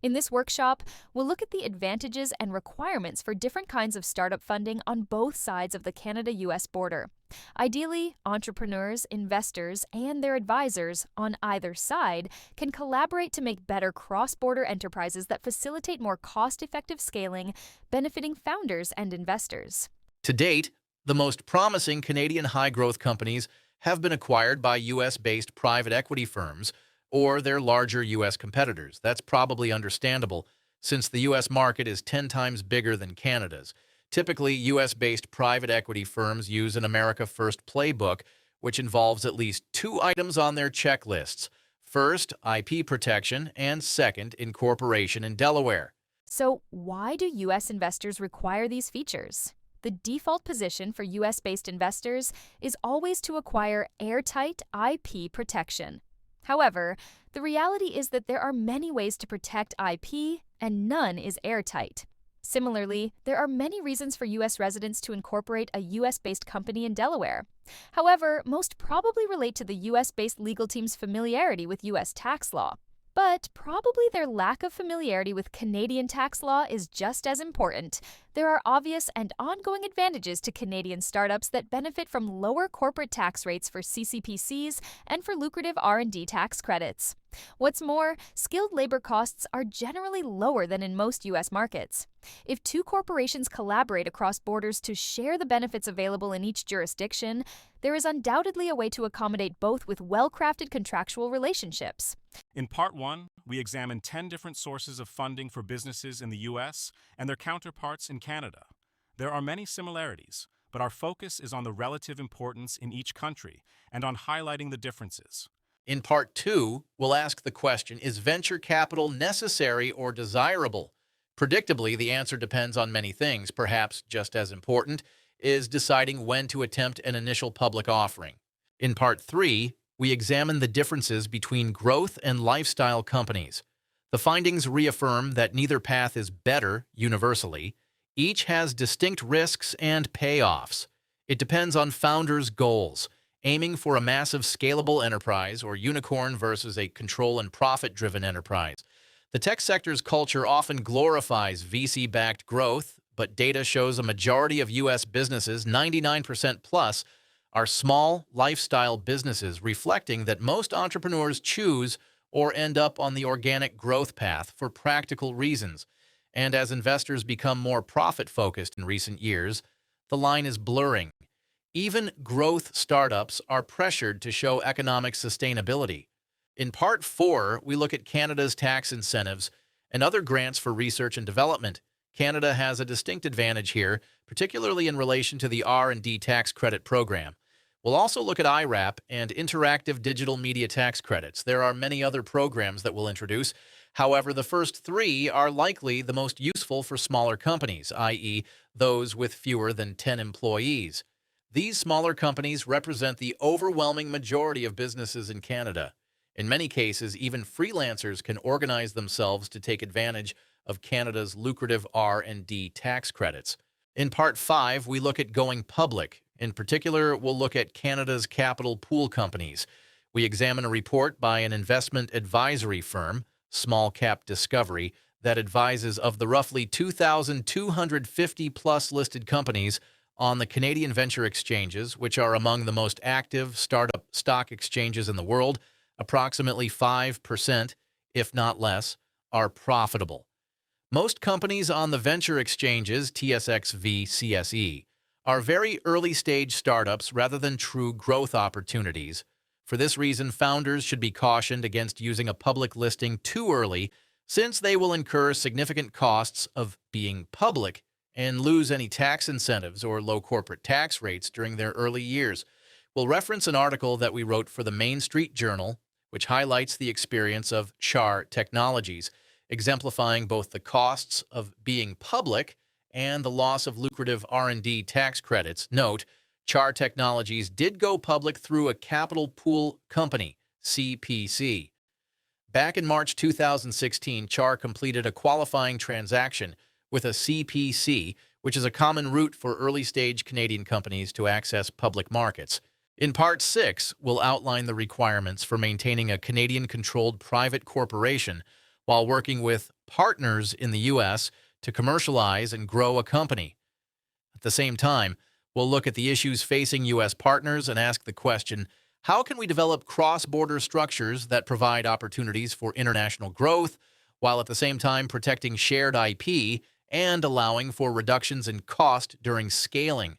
In this workshop, we'll look at the advantages and requirements for different kinds of startup funding on both sides of the Canada-US border. Ideally, entrepreneurs, investors, and their advisors on either side can collaborate to make better cross-border enterprises that facilitate more cost-effective scaling, benefiting founders and investors. To date, the most promising Canadian high-growth companies have been acquired by U.S.-based private equity firms or their larger U.S. competitors. That's probably understandable, since the U.S. market is 10 times bigger than Canada's. Typically, U.S.-based private equity firms use an America First playbook, which involves at least two items on their checklists. First, IP protection, and second, incorporation in Delaware. So, why do U.S. investors require these features? The default position for U.S.-based investors is always to acquire airtight IP protection. However, the reality is that there are many ways to protect IP, and none is airtight. Similarly, there are many reasons for U.S. residents to incorporate a U.S.-based company in Delaware. However, most probably relate to the U.S.-based legal team's familiarity with U.S. tax law. But probably their lack of familiarity with Canadian tax law is just as important. There are obvious and ongoing advantages to Canadian startups that benefit from lower corporate tax rates for CCPCs and for lucrative R&D tax credits. What's more, skilled labor costs are generally lower than in most U.S. markets. If two corporations collaborate across borders to share the benefits available in each jurisdiction, there is undoubtedly a way to accommodate both with well-crafted contractual relationships. In Part 1, we examine 10 different sources of funding for businesses in the U.S. and their counterparts in Canada. There are many similarities, but our focus is on the relative importance in each country and on highlighting the differences. In Part 2, we'll ask the question, is venture capital necessary or desirable? Predictably, the answer depends on many things. Perhaps just as important is deciding when to attempt an initial public offering. In Part 3, we examine the differences between growth and lifestyle companies. The findings reaffirm that neither path is better universally. Each has distinct risks and payoffs. It depends on founders' goals, aiming for a massive scalable enterprise or unicorn versus a control and profit-driven enterprise. The tech sector's culture often glorifies VC-backed growth, but data shows a majority of U.S. businesses, 99% plus, are small lifestyle businesses, reflecting that most entrepreneurs choose or end up on the organic growth path for practical reasons. And as investors become more profit-focused in recent years, the line is blurring. Even growth startups are pressured to show economic sustainability. In Part 4, we look at Canada's tax incentives and other grants for research and development. Canada has a distinct advantage here, particularly in relation to the R&D tax credit program. We'll also look at IRAP and interactive digital media tax credits. There are many other programs that we'll introduce. However, the first three are likely the most useful for smaller companies, i.e., those with fewer than 10 employees. These smaller companies represent the overwhelming majority of businesses in Canada. In many cases, even freelancers can organize themselves to take advantage of Canada's lucrative R&D tax credits. In Part 5, we look at going public. In particular, we'll look at Canada's capital pool companies. We examine a report by an investment advisory firm, Small Cap Discovery, that advises of the roughly 2,250-plus listed companies on the Canadian venture exchanges, which are among the most active startup stock exchanges in the world. Approximately 5%, if not less, are profitable. Most companies on the venture exchanges, TSXV, CSE, are very early-stage startups rather than true growth opportunities. For this reason, founders should be cautioned against using a public listing too early, since they will incur significant costs of being public and lose any tax incentives or low corporate tax rates during their early years. We'll reference an article that we wrote for the Main Street Journal, which highlights the experience of CHAR Technologies, exemplifying both the costs of being public and the loss of lucrative R&D tax credits. Note, CHAR Technologies did go public through a capital pool company, CPC. Back in March 2016, CHAR completed a qualifying transaction with a CPC, which is a common route for early-stage Canadian companies to access public markets. In Part 6, we'll outline the requirements for maintaining a Canadian-controlled private corporation while working with partners in the U.S. to commercialize and grow a company. At the same time, we'll look at the issues facing U.S. partners and ask the question, how can we develop cross-border structures that provide opportunities for international growth, while at the same time protecting shared IP and allowing for reductions in cost during scaling?